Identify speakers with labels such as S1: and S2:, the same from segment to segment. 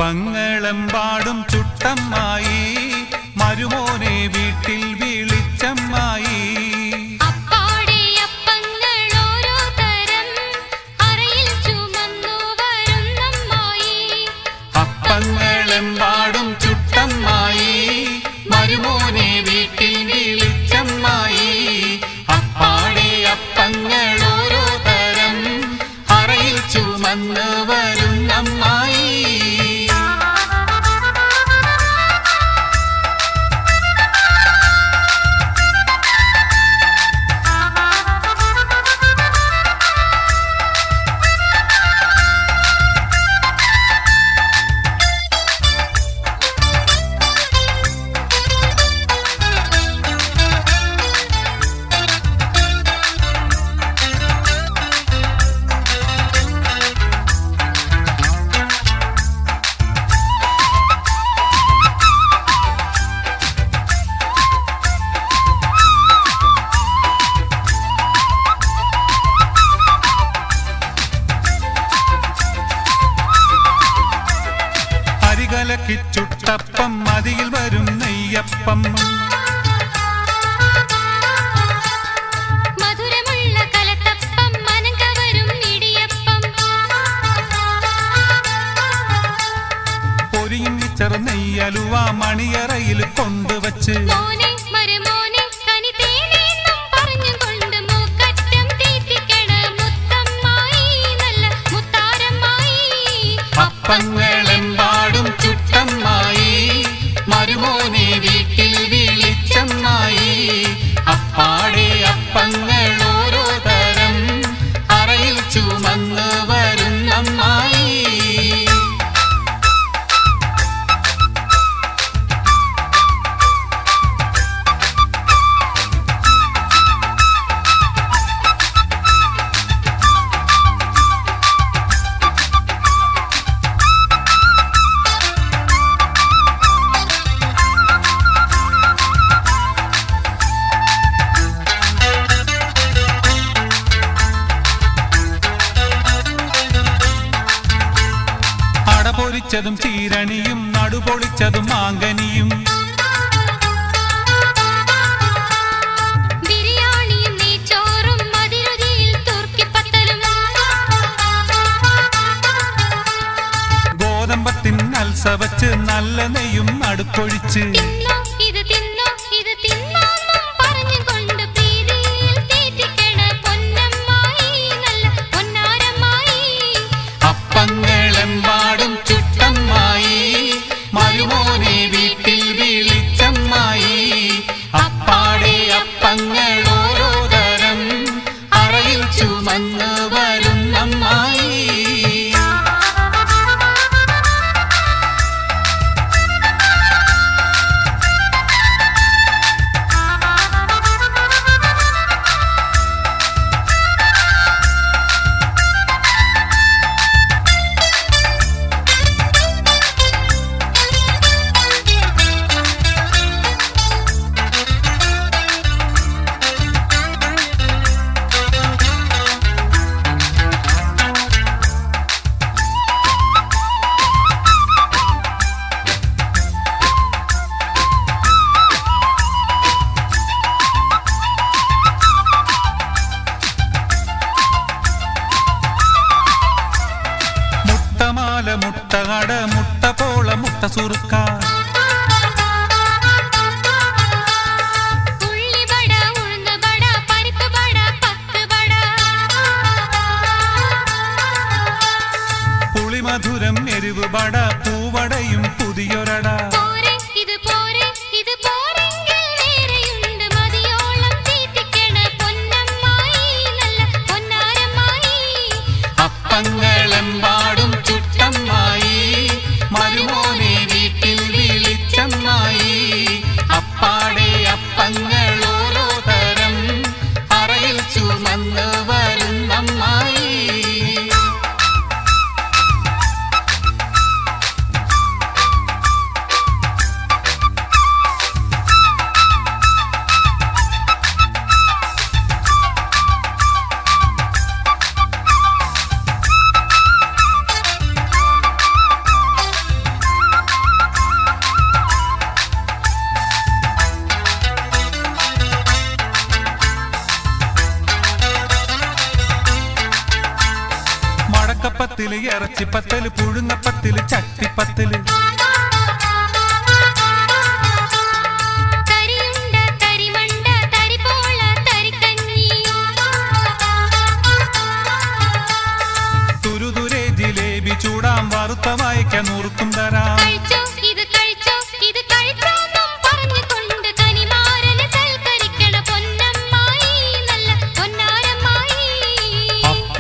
S1: അപ്പങ്ങളെമ്പാടും ചുട്ടമ്മായി മരുമോനെ വീട്ടിൽ വിളിച്ചമ്മായി. അപ്പങ്ങളെമ്പാടും ചുട്ടമ്മായി മരുമോനെ വീട്ടിൽ വിളിച്ചമ്മായി. അപ്പാടെ അപ്പങ്ങൾ ഓരോ തരം അറയിൽ ചുമന്ന് വരുന്നമ്മായി. ചുട്ടപ്പം മതിയിൽ വരും നെയ്യപ്പം.
S2: മധുരമുള്ള കലത്തപ്പം മനം കവരും ഇടിയപ്പം.
S1: പൊരിയും മിച്ചർ നെയ്യലുവ മണിയറയിൽ കൊണ്ടുവച്ച് അപ്പങ്ങളെമ്പാടും ചുട്ടമ്മായി മരുമോനെ വീട്ടിൽ വിളിച്ചമ്മായി. അപ്പാടെ അപ്പങ്ങൾ ഓരോ തരം അറയിൽ ചുമന്ന് വരുന്നമ്മായി. പൊരിച്ചതും ചീരണിയും നടുപൊളിച്ചതും മാങ്കനിയും
S2: ബിരിയാണിയും നെയ്ച്ചോറും മതിരുതിയിൽ തുർക്കിപ്പത്തലും.
S1: ഗോതമ്പത്തിൻ അൽസവച്ച് നല്ല നെയ്യും നടുപ്പൊഴിച്ച് അപ്പങ്ങളെമ്പാടും ചുട്ടമ്മായി മരുമോനെ വീട്ടിൽ വിളിച്ചമ്മായി. അപ്പാടെ അപ്പങ്ങൾ ഓരോ തരം അറയിൽ ചുമന്ന് വരുന്നമ്മായി. മുട്ടകട മുട്ട പോള മുട്ട സുറുക്ക പുളിമധുരം എരിവ് വട പൂവടയും പുതിയൊരട. അപ്പങ്ങളെമ്പാടും ചുട്ടമ്മായി മരുമോനെ വീട്ടിൽ വിളിച്ചമ്മായി. അപ്പാടെ അപ്പങ്ങൾ ഓരോ തരം അറയിൽ ചുമന്ന് വരുന്നമ്മായി. ഉണക്കപ്പത്തില് ഇറച്ചിപ്പത്തല് പുഴുങ്ങപ്പത്തില് ചട്ടിപ്പത്തല് തുരുതുരെ ജിലേബി ചൂടാം വറുത്ത വായിക്ക നുറുക്കും തരാം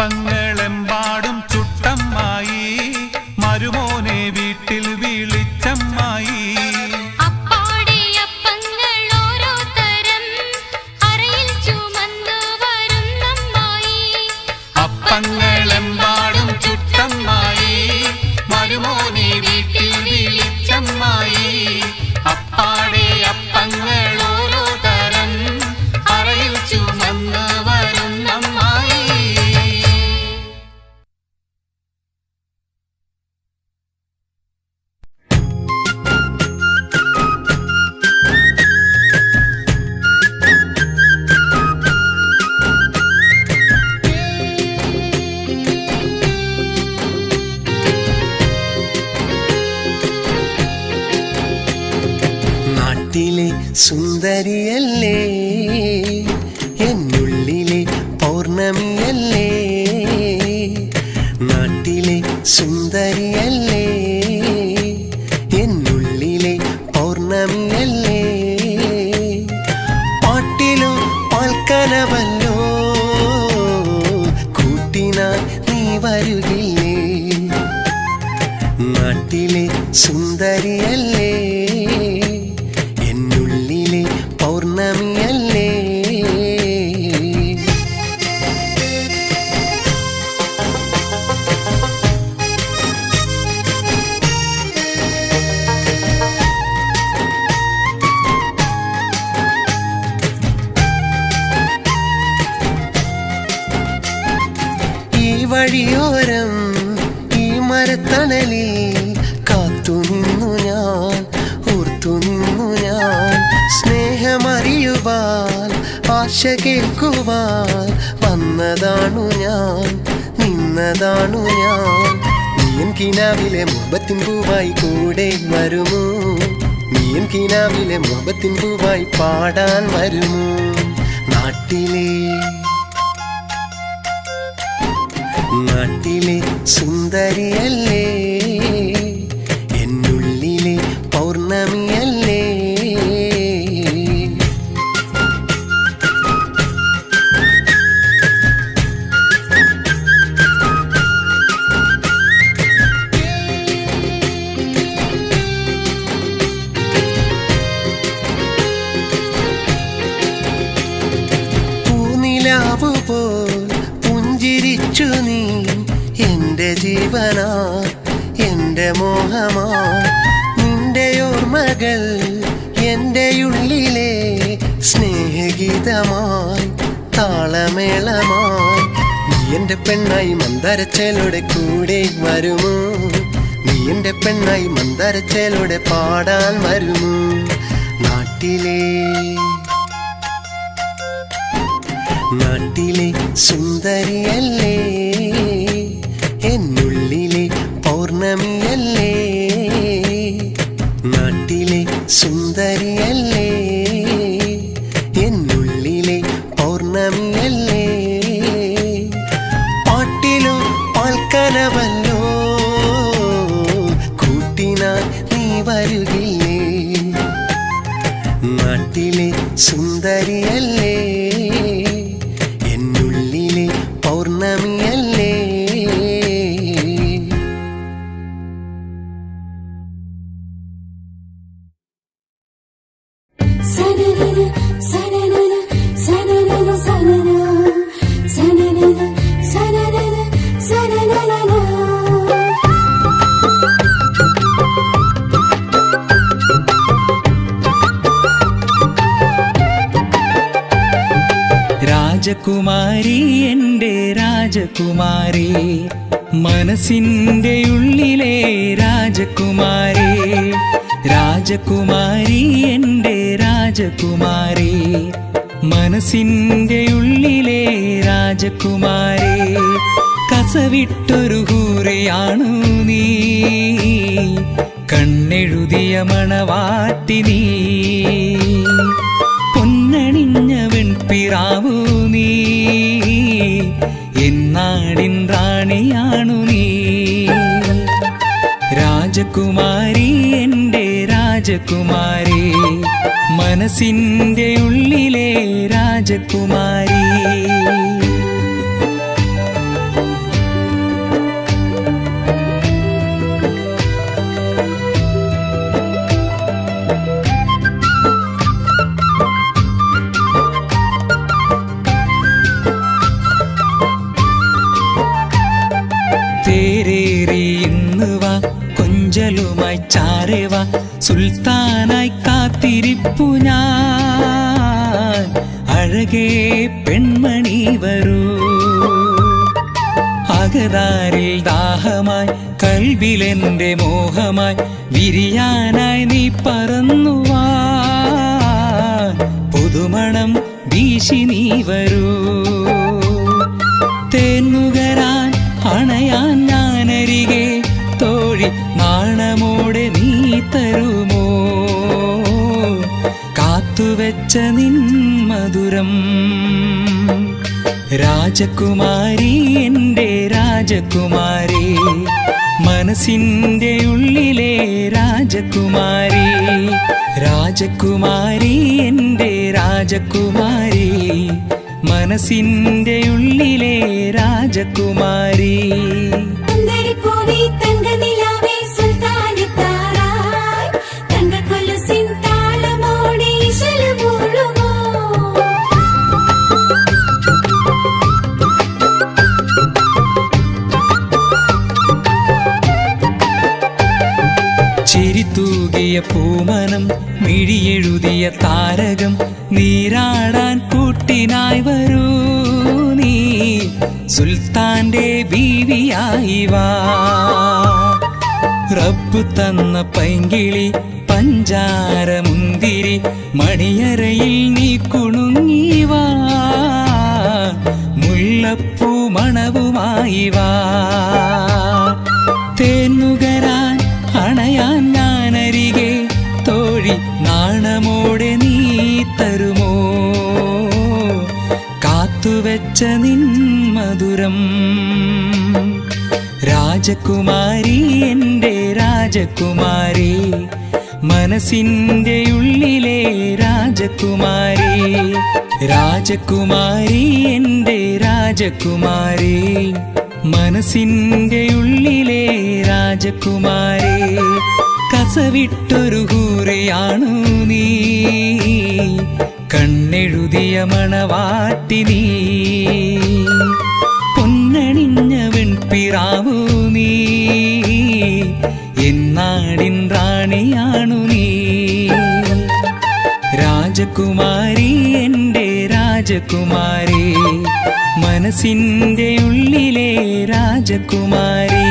S1: അപ്പങ്ങളെമ്പാടും ചുട്ടമ്മായി മരുമോനെ വീട്ടിൽ വിളിച്ചമ്മായി അപ്പങ്ങളെമ്പാടും ചുട്ടമ്മായി മരുമോനെ വീട്ടിൽ വിളിച്ചമ്മായി അപ്പാടെ അപ്പങ്ങൾ ഓരോ തരം അറയിൽ ചുമന്ന് വരുന്നമ്മായി.
S3: നാട്ടിലെ സുന്ദരിയല്ലേ എന്നുള്ളിലെ പൗർണമിയല്ലേ നാട്ടിലെ സുന്ദരിയല്ലേ എന്നുള്ളിലെ പൗർണമിയല്ലേ പാട്ടിലോ പാൽക്കനവല്ലോ കൂട്ടിനാൽ നീ വരുകില്ലേ നാട്ടിലെ സുന്ദരിയല്ലേ എന്നുള്ളിലെ പൗർണമിയല്ലേ ഈ വഴിയോരം ഈ മരത്തണലിൽ കാത്തുനിന്നു ഞാൻ ഓർത്തുനിന്നു ഞാൻ സ്നേഹമറിയുവാൻ ആശ കേൾക്കുവാൻ വന്നതാണു ഞാൻ നിന്നതാണു ഞാൻ നീയൻ കിനാവിലെ മുഹബത്തിൻ പൂവായി കൂടെ വരുമോ നീയൻ കിനാവിലെ മുഹബത്തിൻ പൂവായി പാടാൻ വരുമോ നാട്ടിലെ സുന്ദരിയല്ലേ എന്നുള്ളിലെ പൗർണമിയല്ലേ പൂനിലാവു പോൽ പുഞ്ചിരിച്ചു നീ എന്റെ ജീവനാ എന്റെ മോഹമാ നിന്റെ ഓർമ്മകൾ എന്റെ ഉള്ളിലെ സ്നേഹഗീതമായി താളമേളമായി നീ എന്റെ പെണ്ണായി മന്ദരച്ചേലോടെ കൂടെ വരുമോ നീ എന്റെ പെണ്ണായി മന്ദരച്ചേലോടെ പാടാൻ വരുമോ നാട്ടിലെ സുന്ദരിയല്ലേ എന്നുള്ളിലെ പൗർണമിയല്ലേ നാട്ടിലെ സുന്ദരിയല്ലേ എന്നുള്ളിലെ പൗർണമിയല്ലേ പാട്ടിലോ പാൽക്കനവല്ലോ കൂട്ടിനാൽ നീ വരുകില്ലേ നാട്ടിലെ സുന്ദരിയല്ലേ എന്നുള്ളിലെ പൗർണമിയല്ലേ
S4: രാജകുമാരി എൻ്റെ രാജകുമാരി മനസ്സിൻ്റെ ഉള്ളിലെ രാജകുമാരി രാജകുമാരി എൻ്റെ രാജകുമാരി മനസ്സിൻ്റെ ഉള്ളിലെ രാജകുമാരി കസവിട്ടൊരു ഹൂറിയാണു നീ, കണ്ണെഴുതിയ മണവാട്ടി നീ, പൊന്നണിഞ്ഞ വെൺപിറാവു നീ, എന്നാടിൻ റാണിയാണു നീ. രാജകുമാരി എൻ്റെ രാജകുമാരി, മനസ്സിൻ്റെ ഉള്ളിലെ രാജകുമാരി. തേരേറി ഇന്ന് വാ, കൊഞ്ചലുമായി ചാരേവാ, സുൽത്താനായി കാത്തിരിപ്പു ഞാൻ. അഴകേ പെൺമണി വരൂ, അകതാരിൽ ദാഹമായി, കൽബിലെന്റെ മോഹമായി, വിരിയാനായി നീ പറന്നുവാ. പുതുമണം വീശി നീ വരൂ, തേന്നുകരാൻ അണയാൻ ഞാനരികെ, തോഴി നാണമോടെ നീ തരുമോ കാത്തുവെച്ച നിൻ മധുരം. രാജകുമാരി എൻ്റെ രാജകുമാരി, മനസ്സിൻ്റെ ഉള്ളിലെ രാജകുമാരി. രാജകുമാരി എൻ്റെ രാജകുമാരി, മനസ്സിൻ്റെ ഉള്ളിലെ രാജകുമാരി. ചിരിത്തൂകിയ പൂമനം, മിഴിയെഴുതിയ താരകം, നീരാടാൻ കൂട്ടിനായി വരൂ നീ, സുൽത്താന്റെ ബീവിയായി വാ. റബ്ബ് തന്ന പൈങ്കിളി, പഞ്ചാരമുന്തിരി, മണിയറയിൽ നീ കുണുങ്ങി വാ, മുല്ലപ്പൂ മണവുമായി വാ. തേന്നുകരാൻ അണയാൻ ഞാനരികെ, തോഴി നാണമോടെ നീ തരുമോ കാത്തുവെച്ച നിൻ മധുരം. രാജകുമാരി എൻ്റെ രാജകുമാരി, മനസ്സിൻ്റെ ഉള്ളിലെ രാജകുമാരി. രാജകുമാരി എൻ്റെ രാജകുമാരി, മനസ്സിൻ്റെ ഉള്ളിലെ രാജകുമാരി. കസവിട്ടൊരു ഹൂറിയാണു നീ, കണ്ണെഴുതിയ മണവാട്ടി നീ, പൊന്നണിഞ്ഞ വെൺപിറാവു നീ, എന്നാടിൻ റാണിയാണു നീ. രാജകുമാരി എൻ്റെ രാജകുമാരി, മനസ്സിൻ്റെ ഉള്ളിലെ രാജകുമാരി.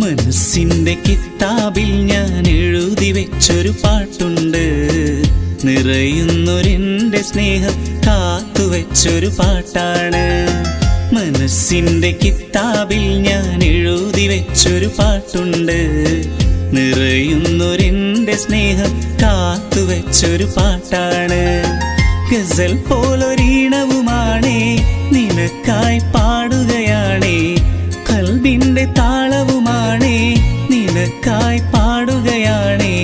S4: മനസ്സിൻ്റെ കിതാബിൽ ഞാൻ എഴുതി വെച്ചൊരു പാട്ടുണ്ട്, നിറയുന്നൊരെൻ്റെ സ്നേഹം കാത്തുവെച്ചൊരു പാട്ടാണ്. മനസ്സിൻ്റെ കിതാബിൽ ഞാൻ എഴുതി വെച്ചൊരു പാട്ടുണ്ട്, നിറയുന്നൊരെൻ്റെ സ്നേഹം കാത്തുവെച്ചൊരു പാട്ടാണ്. ഗസൽ പോലൊരീണവുമാണേ, നിനക്കായി പാടുകയാണേ, കൽബിന്റെ താളവുമാണേ, നിനക്കായി പാടുകയാണേ.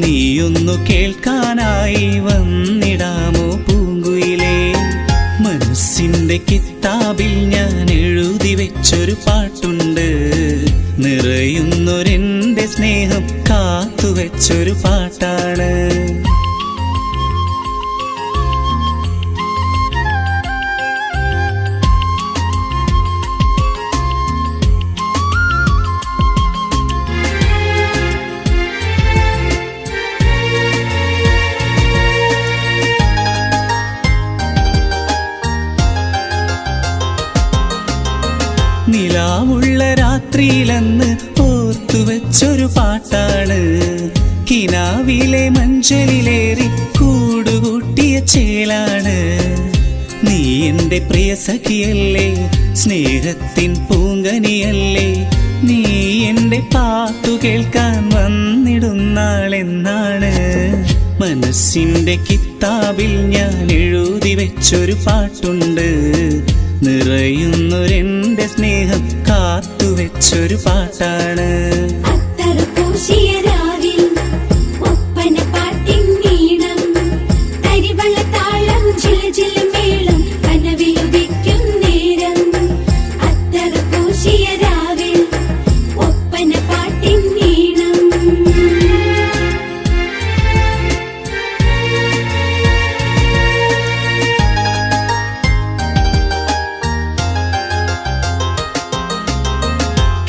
S4: നീയൊന്നു കേൾക്കാനായി വന്നിടാമോ പൂങ്കുയിലേ. മനസ്സിന്റെ കിതാബിൽ ഞാൻ എഴുതി വെച്ചൊരു പാട്ടുണ്ട്, നിറയുന്നൊരെൻ്റെ സ്നേഹം കാത്തുവെച്ചൊരു പാട്ടാണ്. വെച്ചൊരു പാട്ടാണ്. കിനാവിലെ മഞ്ചലിലേറി കൂടുകൂട്ടിയ ചേലാണ്. നീ എൻ്റെ പ്രിയ സഖിയല്ലേ, സ്നേഹത്തിൻ പൂങ്കനിയല്ലേ, നീ എൻ്റെ പാട്ടു കേൾക്കാൻ വന്നിടുന്നാളെന്നാണ്. മനസ്സിൻ്റെ കിത്താബിൽ ഞാൻ എഴുതി വെച്ചൊരു പാട്ടുണ്ട്. നിറയുന്നൊരെൻ്റെ സ്നേഹം കാത്തുവെച്ചൊരു പാട്ടാണ്.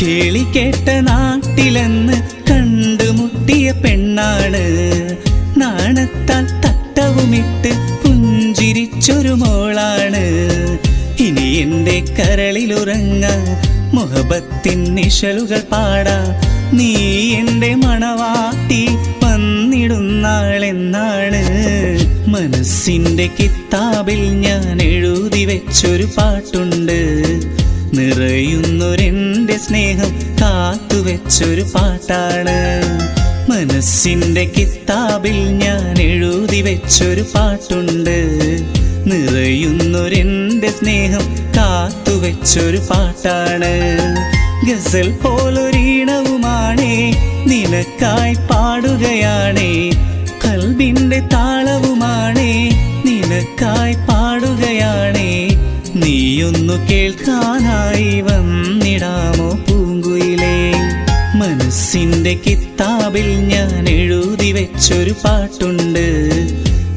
S4: കേളി കേട്ട നാട്ടിലെന്ന് കണ്ടുമുട്ടിയ പെണ്ണാണ്. നാണത്താൽ തട്ടവുമിട്ട് പുഞ്ചിരിച്ചൊരു മോളാണ്. ഇനി എൻ്റെ കരളിലുറങ്ങാൻ മുഹബത്തിൻ നിഴലുകൾ പാടാ. നീ എൻ്റെ മണവാട്ടി വന്നിടുന്നാളെന്നാണ്. മനസ്സിൻ്റെ കിത്താബിൽ ഞാൻ എഴുതി വെച്ചൊരു പാട്ടുണ്ട്. നിറയുന്നൊരെൻ്റെ സ്നേഹം കാത്തുവെച്ചൊരു പാട്ടാണ്. മനസ്സിൻ്റെ കിത്താബിൽ ഞാൻ എഴുതി വെച്ചൊരു പാട്ടുണ്ട്. നിറയുന്നൊരെൻ്റെ സ്നേഹം കാത്തുവെച്ചൊരു പാട്ടാണ്. ഗസൽ പോലൊരീണവുമാണേ നിനക്കായി പാടുകയാണേ. കൽബിൻ്റെ താളവുമാണേ നിനക്കായി പാടുകയാണേ. നീയൊന്നു കേൾക്കാനായി വന്നിടാമോ പൂങ്കുയിലേ. മനസ്സിൻ്റെ കിത്താബിൽ ഞാൻ എഴുതി വെച്ചൊരു പാട്ടുണ്ട്.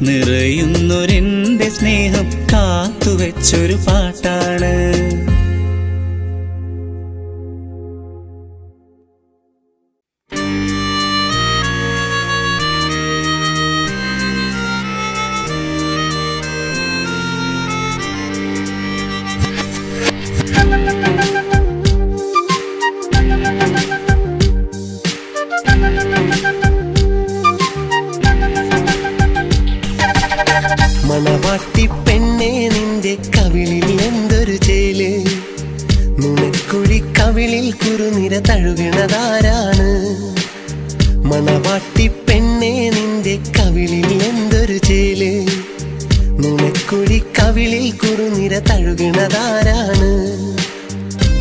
S4: നിറയുന്നൊരെൻ്റെ സ്നേഹം കാത്തുവെച്ചൊരു പാട്ടാണ്.
S3: മണവാട്ടി പെണ്ണേ നിന്റെ കവിളിൽ എന്തൊരു ചേല്, നുണക്കുഴി കവിളിൽ കുറുനിര തഴുകണതാരാണ്. മണവാട്ടി പെണ്ണേ നിന്റെ കവിളിൽ എന്തൊരു ചേല്, നുണക്കുഴി കവിളിൽ കുറുനിര തഴുകണതാരാണ്.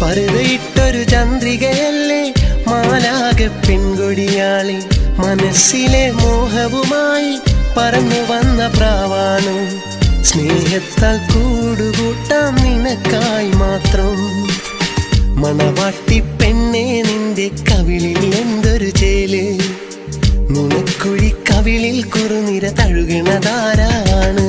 S3: പറുതയിട്ടൊരു ചന്ദ്രികയല്ലേ മാലാക പെൺകൊടിയാളി, മനസ്സിലെ മോഹവുമായി പറന്നു വന്ന പ്രാവാണ്. സ്നേഹത്താൽ കൂടുകൂട്ടാം നിനക്കായി മാത്രം. മണവാട്ടി പെണ്ണേ നിന്റെ കവിളിൽ എന്തൊരു ചേല്, നുണക്കുഴി കവിളിൽ കുറുനിര തഴുകണതാരാണ്.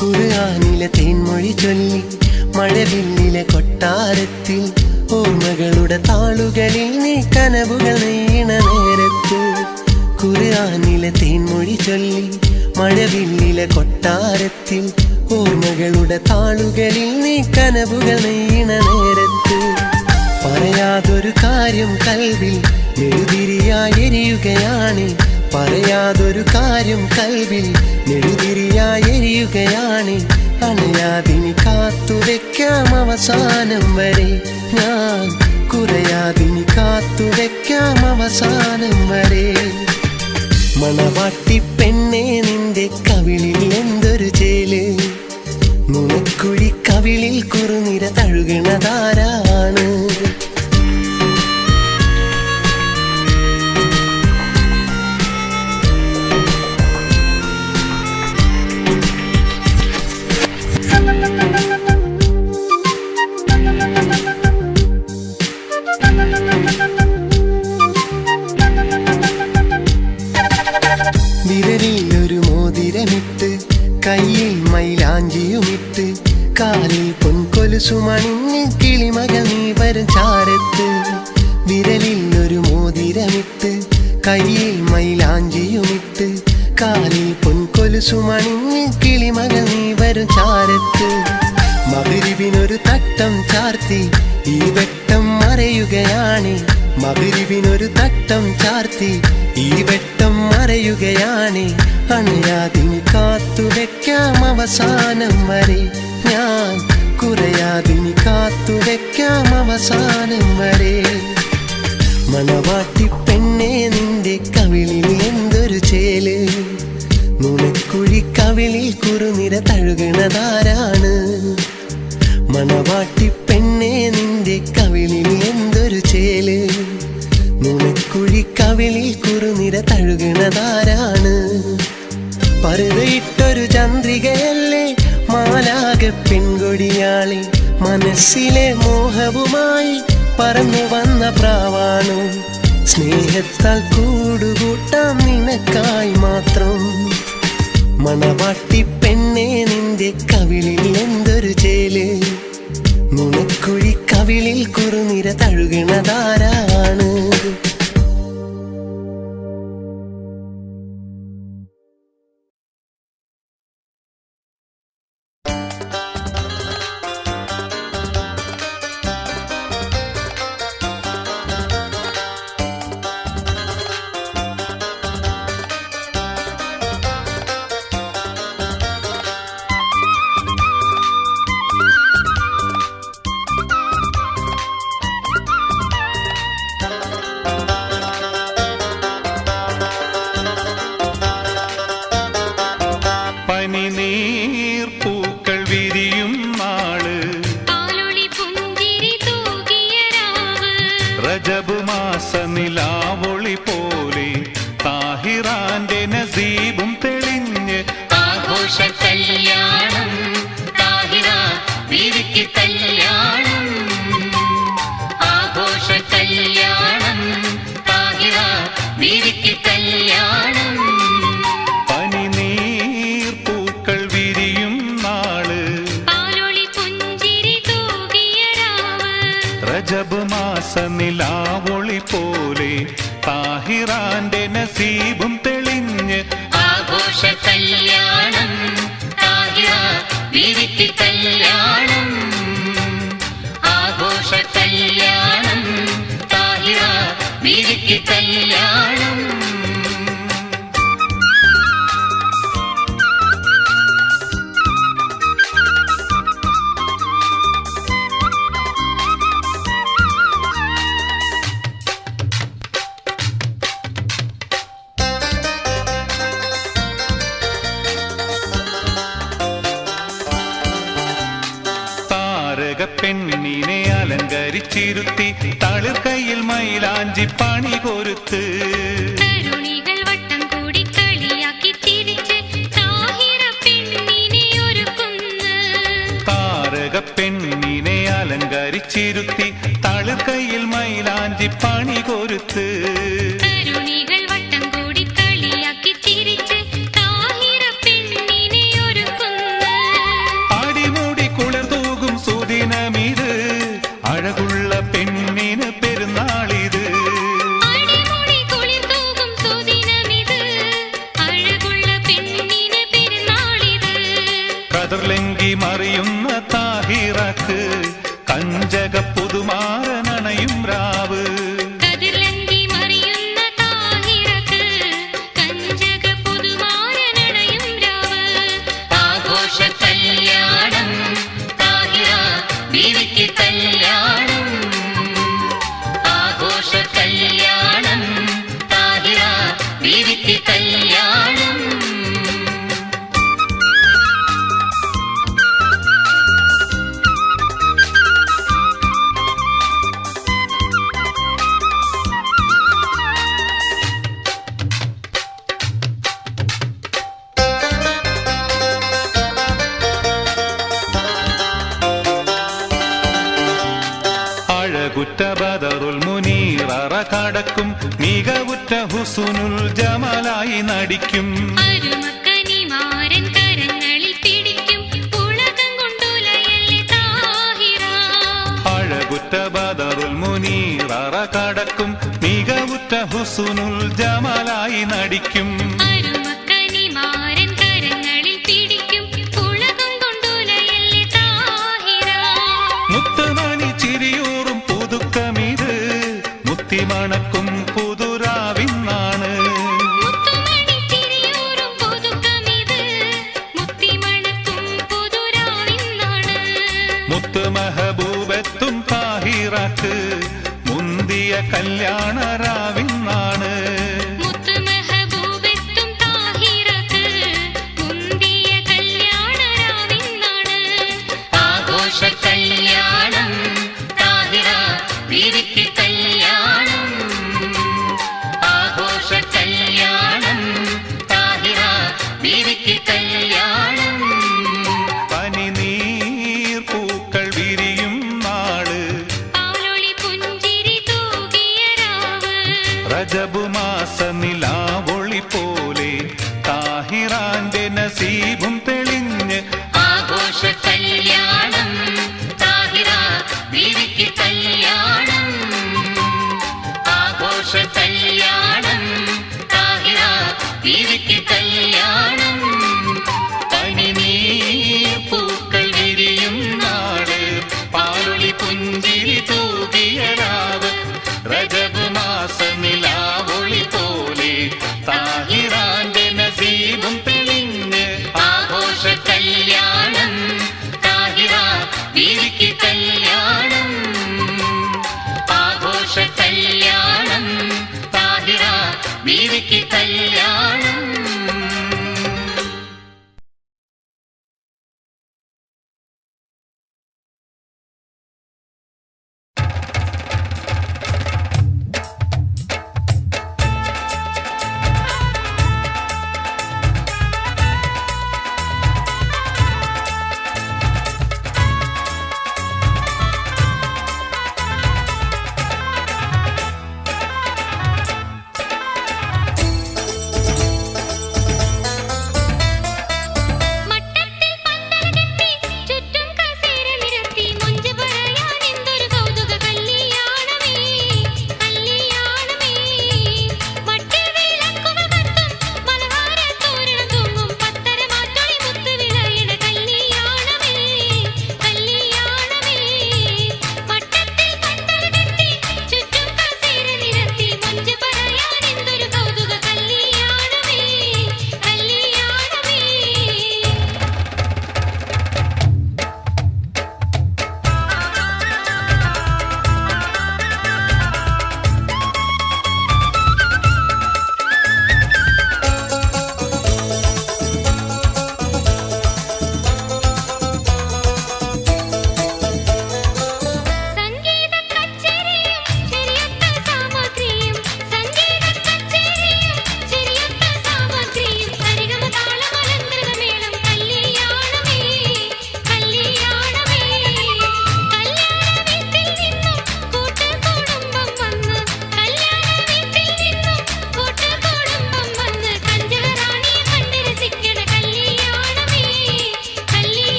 S3: ഖുർആനിലെ തേൻമൊഴി ചൊല്ലി മഴവില്ലിലെ കൊട്ടാരത്തിൽ ഓർമ്മകളുടെ താളുകളിൽ നീ കനവുകൾ നെയ്യണ നേരത്ത്. ഖുർആനിലെ തേൻമൊഴി ചൊല്ലി മഴവില്ലിലെ കൊട്ടാരത്തിൽ ഓർമ്മകളുടെ താളുകളിൽ നീ കനവുകൾ നെയ്യണ നേരത്ത്. പറയാതൊരു കാര്യം കൽവിൽ മെഴുതിരിയായി എരിയുകയാണ്. പറയാതൊരു കാര്യം കൽവിൽ മെഴുതിരിയായി എരിയുകയാണ്. അണയാതിനി കാത്തുവെക്കാം അവസാനം വരെ ഞാൻ, കുറയാതിനി കാത്തുവെക്കാം അവസാനം വരെ. മണവാട്ടി പെണ്ണേ നിന്റെ കവിളിൽ എന്തൊരു ചേല്, നുണക്കുഴി കവിളിൽ കുറുനിര തഴുകണതാരാണ്. വിരലിൽ ഒരു മോതിരമിട്ട് കയ്യിൽ മൈലാഞ്ചിയുമിട്ട് കാലിൽ പൊൻകൊലു കൊലുസുമണിഞ്ഞ് കിളിമകൾ നീ വരും ചാരത്ത് വിരലിൽ ഒരു മോതിരമിട്ട് കയ്യിൽ മൈലാഞ്ചിയുമിട്ട് കാലിൽ പൊൻകൊലുസുമണിഞ്ഞ് കിളിമകൾ നീ വരും ചാരത്ത് മഗ്‌രിബിനൊരു തട്ടം ചാർത്തി ഈ വെട്ടം മറയുകയാണ് മഗ്‌രിബിനൊരു തട്ടം ചാർത്തി ഈ വെട്ടം മറയുകയാണ് അണയാതിനി കാത്തു വെക്കാം അവസാനം വരെ ഞാൻ കുറയാതിനി കാത്തു വെക്കാം അവസാനം വരെ മണവാട്ടി പെണ്ണേ നിന്റെ കവിളിൽ എന്തൊരു ചേല് നുണക്കുഴി കവിളിൽ കുറുനിര തഴുകണതാരാണ് മണവാട്ടി പെണ്ണേ നിന്റെ കവിളിൽ എന്തൊരു ചേല് നുണക്കുഴി കവിളിൽ കുറുനിര തഴുകണതാരാണ് പറുതയിട്ടൊരു ചന്ദ്രികയല്ലേ മാലാക പെൺകൊടിയാളെ മനസ്സിലെ മോഹവുമായി പറന്നു വന്ന പ്രാവാണു സ്നേഹത്താൽ കൂടുകൂട്ടാം നിനക്കായി മാത്രം മണവാട്ടി പെണ്ണേ നിന്റെ കവിളിൽ എന്തൊരു ചേല് നുണക്കുഴി കവിളിൽ കുറുനിര തഴുകണതാരാണ്
S1: നിലാവൊളി പോലെ താഹിറാന്റെ നസീബും തെളിഞ്ഞ്
S2: ആഘോഷ കല്യാണം താഹിറ ബീവിക്ക് കല്യാണം ആഘോഷ കല്യാണം താഹിറ ബീവിക്ക് കല്യാണം
S1: പനിനീർ പൂക്കൾ വിരിയും നാള്
S2: പാലൊളി പുഞ്ചിരി തൂകിയ രാവ്
S1: റജബ് മാസ നിലാവൊളി പോലെ താഹിറാന്റെ നസീബും തെളിഞ്ഞ്
S2: ആഘോഷ കല്യാണം താഹിറ ബീവിക്ക് കല്യാണം ആഘോഷ കല്യാണം താഹിറ ബീവിക്ക് കല്യാണം
S1: പെണ്ണിനെ അലങ്കരിച്ചിരുത്തി തളിർ കയ്യിൽ മൈലാഞ്ചി പണി കൊരുത്ത്
S2: തരുണികൾ വട്ടം കൂടി കളിയാക്കി ചിരിച്ച് താഹിറ പെണ്ണിനെ ഒരുക്കുന്നു
S1: താരക പെണ്ണിനെ അലങ്കരിച്ചിരുത്തി തളിർ കയ്യിൽ മൈലാഞ്ചി പണി കൊരുത്ത്
S2: തരുണികൾ വട്ടം കൂടി കളിയാക്കി ചിരിച്ച് താഹിറ പെണ്ണിനെ ഒരുക്കുന്നു
S1: അടിമുടി കുളിർതൂകും സുദിനമിത് അഴകുള്ള പെണ്ണിന് പെരുന്നാളിത്
S2: അടിമുടി കുളിർതൂകും സുദിനമിത് അഴകുള്ള പെണ്ണിന് പെരുന്നാളിത്
S1: കതിർലെങ്കി മറിയുന്ന താഹിറക്ക് കഞ്ചക പുതുമാരനണയും രാവ്
S2: കതിർലങ്കി മറിയുന്ന താഹിറക്ക് കഞ്ചക പുതുമാരനണയും രാവ് ആഘോഷ കല്യാണം താഹിറ ബീവിക്ക് കല്യാണം ആഘോഷ കല്യാണം താഹിറ ബീവിക്ക് കല്യാണം
S1: അഴകുറ്റ ബദറുൽ മുനീററ കടക്കും മികവുറ്റ ഹുസ്നുൽ ജമലായി നടിക്കും
S2: അരുമക്കനിമാരൻ കരങ്ങളിൽ പിടിക്കും ഉലകം കൊണ്ടുലയല്ലേ താഹിറ
S1: മികവുറ്റ ബദറുൽ മുനീറ കടക്കും മികവുറ്റ ഹുസ്നുൽ ജമാലായി നടിക്കും
S2: അരുമക്കനിമാരൻ കരങ്ങളിൽ പിടിക്കും ഉലകം കൊണ്ടുലയല്ലേ താഹിറ
S1: മുത്തമണി ചിരിയൂറും പുതുക്കമിത് മുത്തിമണക്കും പുതുരാവിന്നാണ്
S2: മുത്തുമണി ചിരിയൂറും പുതുക്കമിത് മുത്തിമണക്കും പുതുരാവിന്നാണ്
S1: മുത്ത് മെഹബൂബത്തും താഹിറക്ക് മുന്തിയ കല്യാണരാവിന്നാണ്
S2: മുത്ത് മെഹബൂബത്തും താഹിറക്ക് മുന്തിയ കല്യാണരാവിന്നാണ് ആഘോഷ കല്യാണം താഹിറ ബീവിക്ക് കല്യാണം ആഘോഷ കല്യാണം താഹിറ ബീവിക്ക് കല്യാണം
S1: പനിനീർ പൂക്കൾ വിരിയും നാള്
S2: പാലൊളി പുഞ്ചിരി തൂകിയ രാവ്
S1: റജബ് മാസ നിലാവൊളി പോലെ താഹിറാന്റെ നസീബും തെളിഞ്ഞ്
S2: ആഘോഷ കല്യാണം താഹിറ ബീവിക്ക് കല്യാണം ആഘോഷ കല്യാണം താഹിറ ബീവിക്ക് കല്യാണം പനിനീർ പൂക്കൾ വിരിയും നാള് പാലൊളി പുഞ്ചിരി തൂകിയ രാവ് റജബ് മാസ നിലാവൊളി പോലെ താഹിറാന്റെ നസീബും തെളിഞ്ഞ് ആഘോഷ കല്യാണം താഹിറ ബീവിക്ക് കല്യാണം